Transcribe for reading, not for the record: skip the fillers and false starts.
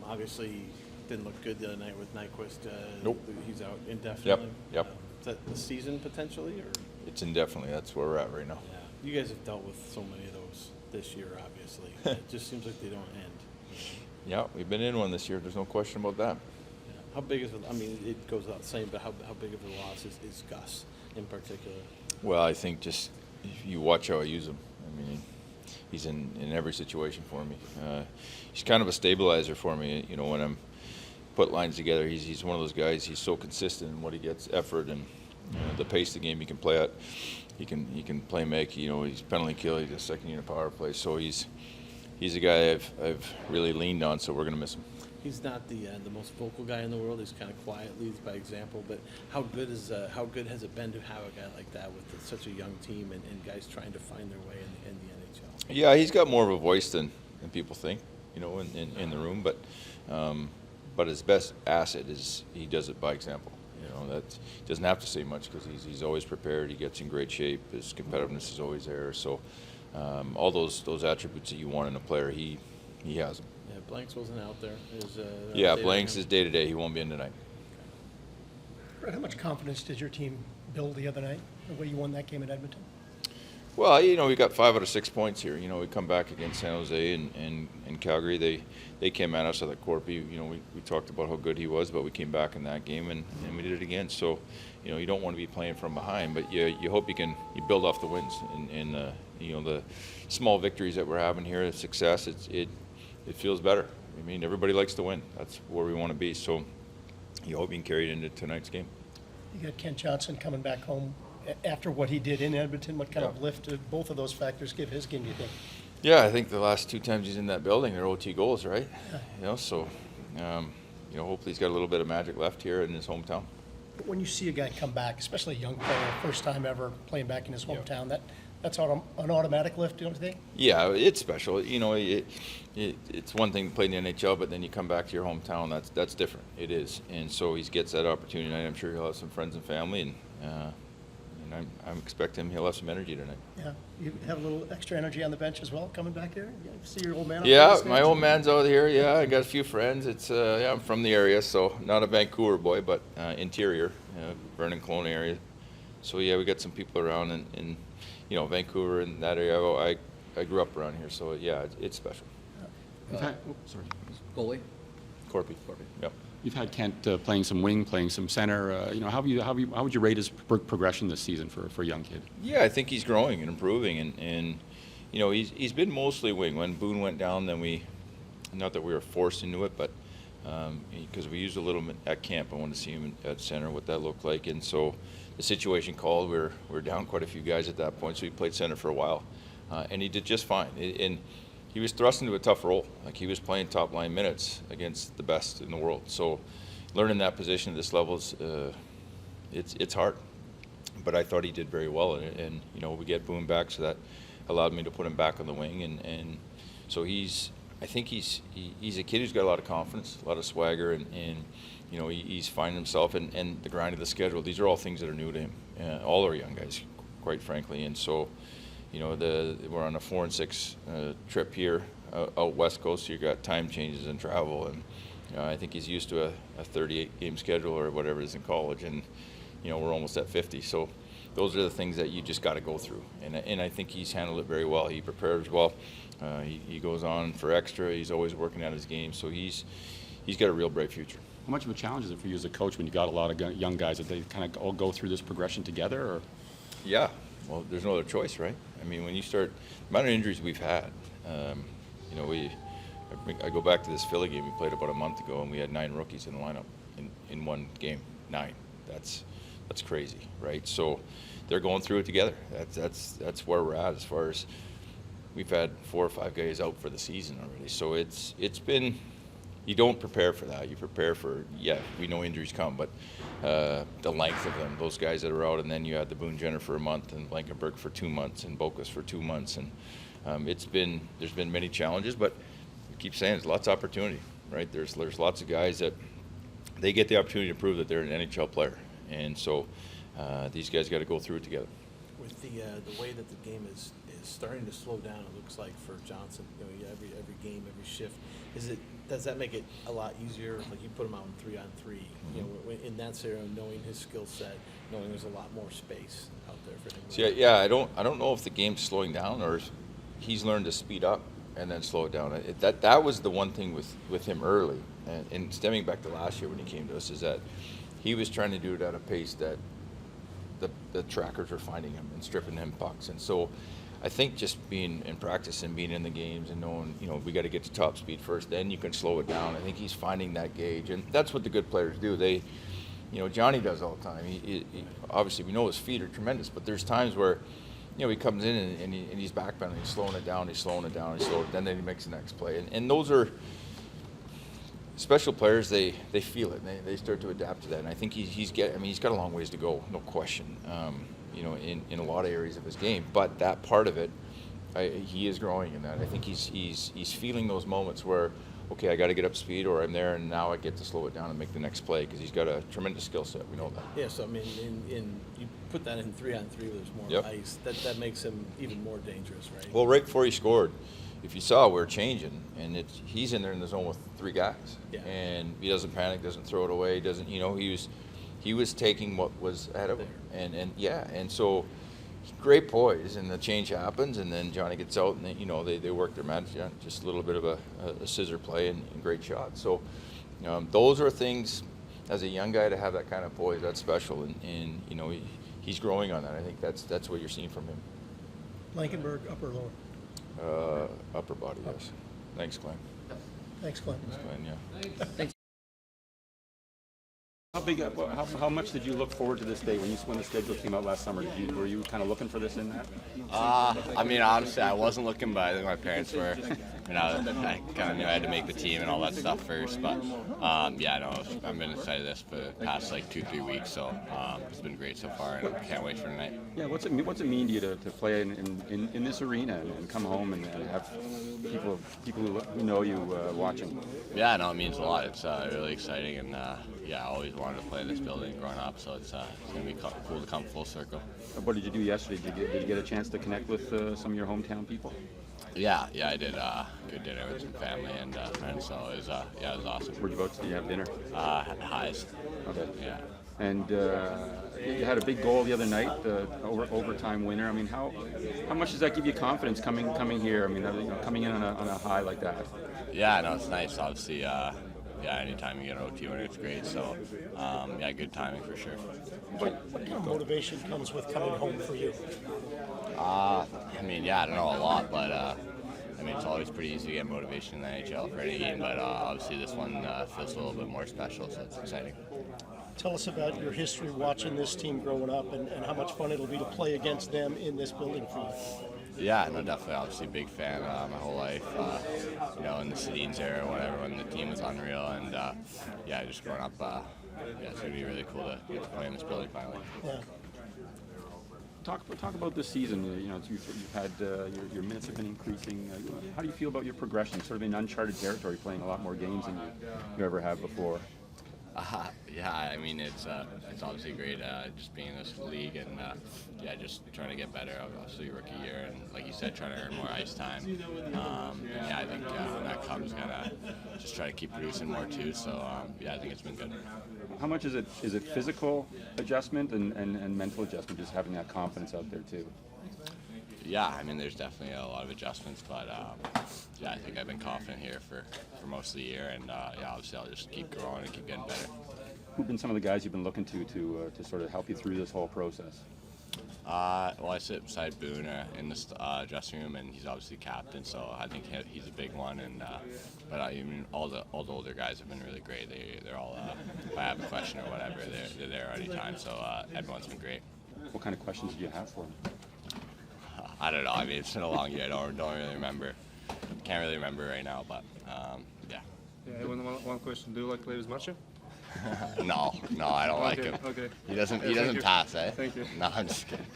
Obviously, didn't look good the other night with Nyquist. Nope. He's out indefinitely. Yep. Is that the season potentially, or? It's indefinitely. That's where we're at right now. Yeah. You guys have dealt with so many of those this year, obviously. It just seems like they don't end. Yeah, we've been in one this year. There's no question about that. Yeah. How big is it? I mean, it goes without saying, but how big of a loss is Gus in particular? Well, I think just if you watch how I use him. I mean, he's in every situation for me. He's kind of a stabilizer for me. You know, when I'm put lines together, he's one of those guys. He's so consistent in what he gets, effort, and the pace of the game he can play at. He can play make. You know, he's penalty kill. He's a second unit power play. So he's a guy I've really leaned on. So we're gonna miss him. He's not the most vocal guy in the world. He's kind of quiet, leads by example. But how good has it been to have a guy like that with such a young team and guys trying to find their way in the NHL? Yeah, he's got more of a voice than people think, you know, in the room. But his best asset is he does it by example. You know, that he doesn't have to say much because he's always prepared. He gets in great shape. His competitiveness is always there. So all those attributes that you want in a player, he has them. Yeah, Blanks wasn't out there. Yeah, Blanks is day to day. He won't be in tonight. Brett, how much confidence did your team build the other night, the way you won that game in Edmonton? Well, you know, we got 5 out of 6 points here. You know, we come back against San Jose and Calgary. They came at us. I thought Corpy, you know, we talked about how good he was, but we came back in that game and we did it again. So, you know, you don't want to be playing from behind, but you hope you build off the wins and you know, the small victories that we're having here, the success. It feels better. I mean, everybody likes to win. That's where we want to be. So, you hope you can carry it into tonight's game. You got Kent Johnson coming back home after what he did in Edmonton. What kind of lift did both of those factors give his game, do you think? Yeah, I think the last 2 times he's in that building, they're OT goals, right? Yeah. You know, so you know, hopefully he's got a little bit of magic left here in his hometown. But when you see a guy come back, especially a young player, first time ever playing back in his hometown, that's an automatic lift, don't you think? Yeah, it's special. You know, it's one thing to play in the NHL, but then you come back to your hometown. That's different. It is, and so he gets that opportunity tonight. I'm sure he'll have some friends and family, and I'm expecting he'll have some energy tonight. Yeah, you have a little extra energy on the bench as well coming back here. You see your old man. Yeah, my old man's out here. Yeah, I got a few friends. It's yeah, I'm from the area, so not a Vancouver boy, but interior, Vernon, Kelowna area. So yeah, we got some people around in you know, Vancouver and that area. I grew up around here, so yeah, it's special. Goalie? Corpy. Yep. You've had Kent playing some wing, playing some center. You know, how would you rate his progression this season for a young kid? Yeah, I think he's growing and improving, and you know, he's been mostly wing. When Boone went down, then not that we were forced into it, but because we used a little bit at camp, I wanted to see him at center, what that looked like, and so the situation called. We were down quite a few guys at that point, so he played center for a while, and he did just fine. And he was thrust into a tough role. Like, he was playing top line minutes against the best in the world. So learning that position at this level is it's hard. But I thought he did very well, and you know, we get Boone back, so that allowed me to put him back on the wing, and so I think he's a kid who's got a lot of confidence, a lot of swagger, and you know, he's finding himself and the grind of the schedule. These are all things that are new to him. All our young guys, quite frankly, and so, you know, we're on a 4 and 6 trip here out west coast. So you got time changes and travel, and you know, I think he's used to a 38 game schedule or whatever it is in college, and you know, we're almost at 50. So those are the things that you just got to go through, and I think he's handled it very well. He prepares well. He goes on for extra. He's always working at his game, so he's got a real bright future. How much of a challenge is it for you as a coach when you got a lot of young guys that they kind of all go through this progression together? Or? Yeah, well, there's no other choice, right? I mean, when you start, the amount of injuries we've had, you know, I go back to this Philly game we played about a month ago, and we had 9 rookies in the lineup in one game. 9. That's crazy, right? So they're going through it together. That's where we're at as far as we've had 4 or 5 guys out for the season already. So it's been. You don't prepare for that. You prepare for, yeah, we know injuries come, but the length of them, those guys that are out, and then you had the Boone Jenner for a month, and Blankenberg for 2 months, and Bokus for 2 months, and there's been many challenges, but we keep saying there's lots of opportunity, right? There's lots of guys that they get the opportunity to prove that they're an NHL player, and so these guys got to go through it together. With the way that the game is starting to slow down, it looks like, for Johnson. You know, every game, every shift, does that make it a lot easier? Like you put him out in 3-on-3, you know, in that scenario, knowing his skill set, knowing there's a lot more space out there for him. So yeah, I don't know if the game's slowing down or he's learned to speed up and then slow it down. That was the one thing with him early, and stemming back to last year when he came to us, is that he was trying to do it at a pace that the trackers were finding him and stripping him pucks. And so I think just being in practice and being in the games and knowing, you know, we got to get to top speed first, then you can slow it down. I think he's finding that gauge, and that's what the good players do. They, you know, Johnny does all the time. He obviously, we know his feet are tremendous, but there's times where, you know, he comes in and he's backpedaling, he's slowing it down, then he makes the next play. And those are special players. They feel it, and they start to adapt to that. And I think he's got a long ways to go, no question. You know, in a lot of areas of his game, but that part of it, he is growing in that. I think he's feeling those moments where, okay, I got to get up speed, or I'm there, and now I get to slow it down and make the next play, because he's got a tremendous skill set. We know that. Yeah, so I mean, you put that in 3-on-3 where there's more Yep. ice. That makes him even more dangerous, right? Well, right before he scored, if you saw, we're changing, and he's in there in the zone with 3 guys, Yeah. and he doesn't panic, doesn't throw it away, doesn't, you know, he was taking what was ahead of him, and so great poise, and the change happens, and then Johnny gets out, and they work their magic, just a little bit of a scissor play and great shot. So those are things, as a young guy, to have that kind of poise, that's special, and you know, he's growing on that. I think that's what you're seeing from him. Blankenberg, upper or lower? Upper body, yes. Thanks, Glenn. Thanks, Glenn. Thanks, Glenn, yeah. How much did you look forward to this day when the schedule came out last summer? Were you kind of looking for this in that? I mean, honestly, I wasn't looking, but I think my parents were. You know, I kind of knew I had to make the team and all that stuff first, but yeah, no, I've been excited this for the past like 2-3 weeks, so it's been great so far, and I can't wait for tonight. Yeah, what's it mean to you to play in this arena and come home and have people who know you watching? Yeah, no, it means a lot. It's really exciting, and yeah, I always wanted to play in this building growing up, so it's going to be cool to come full circle. What did you do yesterday? Did you get a chance to connect with some of your hometown people? Yeah, I did. Good dinner with some family and friends, so it was awesome. Where'd you go to? Did you have dinner? Highs. Okay. Yeah. And you had a big goal the other night, overtime winner. I mean, how much does that give you confidence coming here? I mean, coming in on a high like that. Yeah, no, it's nice. Obviously, yeah, anytime you get an OT winner, it's great. So, yeah, good timing for sure. What kind of motivation comes with coming home for you? I mean, yeah, I don't know a lot, but I mean, it's always pretty easy to get motivation in the NHL for any game, but obviously this one feels a little bit more special, so it's exciting. Tell us about your history watching this team growing up and how much fun it'll be to play against them in this building for you. Yeah, no, definitely. Obviously, a big fan my whole life. You know, in the Sedins era or whatever, when the team was unreal, and yeah, just growing up, yeah, it's gonna be really cool to get to play in this building finally. Yeah. Talk about this season. You know, you've had your minutes have been increasing. How do you feel about your progression? Sort of in uncharted territory, playing a lot more games than you ever have before. Yeah, I mean, it's obviously great just being in this league and yeah, just trying to get better. Obviously, rookie year, and like you said, trying to earn more ice time. And yeah, I think when that comes, gonna just try to keep producing more too. So yeah, I think it's been good. How much is it physical adjustment and mental adjustment, just having that confidence out there too? Yeah, I mean, there's definitely a lot of adjustments, but yeah, I think I've been confident here for most of the year, and yeah, obviously I'll just keep growing and keep getting better. Who've been some of the guys you've been looking to sort of help you through this whole process? Well, I sit beside Boone in the dressing room, and he's obviously captain, so I think he's a big one. And but I mean, all the older guys have been really great. They're all if I have a question or whatever, they're there any time. So everyone's been great. What kind of questions do you have for him? I don't know. I mean, it's been a long year. I don't really remember. Can't really remember right now, but yeah. Yeah, one question. Do you like Ladies Matcha? No, I don't like him. Okay. He doesn't Thank you. pass, eh? Thank you. No, I'm just kidding.